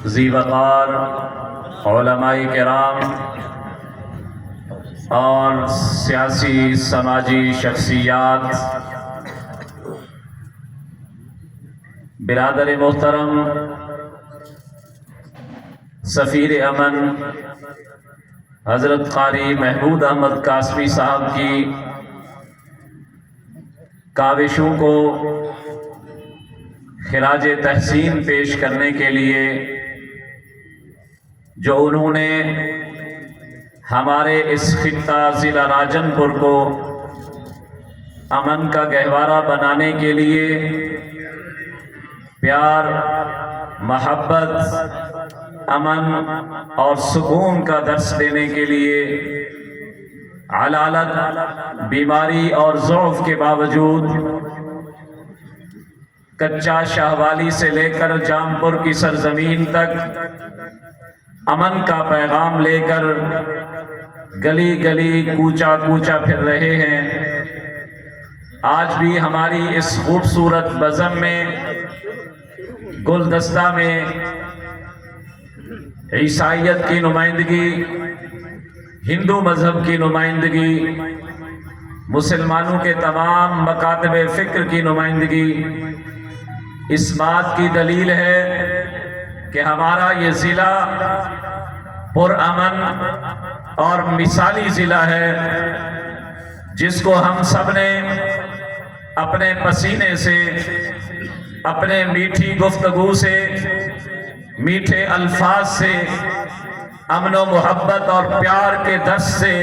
ذی وقار علماء کرام اور سیاسی سماجی شخصیات، برادر محترم سفیر امن حضرت قاری محمود احمد قاسمی صاحب کی کاوشوں کو خراج تحسین پیش کرنے کے لیے جو انہوں نے ہمارے اس خطہ ضلع راجن پور کو امن کا گہوارہ بنانے کے لیے پیار، محبت، امن اور سکون کا درس دینے کے لیے علالت، بیماری اور ضعف کے باوجود کچا شاہوالی سے لے کر جامپور کی سرزمین تک امن کا پیغام لے کر گلی گلی کوچا کوچا پھر رہے ہیں۔ آج بھی ہماری اس خوبصورت بزم میں، گلدستہ میں عیسائیت کی نمائندگی، ہندو مذہب کی نمائندگی، مسلمانوں کے تمام مکاتب فکر کی نمائندگی اس بات کی دلیل ہے کہ ہمارا یہ ضلع پرامن اور مثالی ضلع ہے، جس کو ہم سب نے اپنے پسینے سے، اپنے میٹھی گفتگو سے، میٹھے الفاظ سے، امن و محبت اور پیار کے درس سے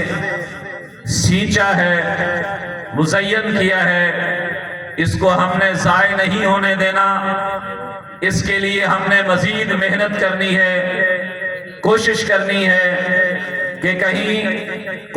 سینچا ہے، مزین کیا ہے۔ اس کو ہم نے ضائع نہیں ہونے دینا، اس کے لیے ہم نے مزید محنت کرنی ہے، کوشش کرنی ہے کہ کہیں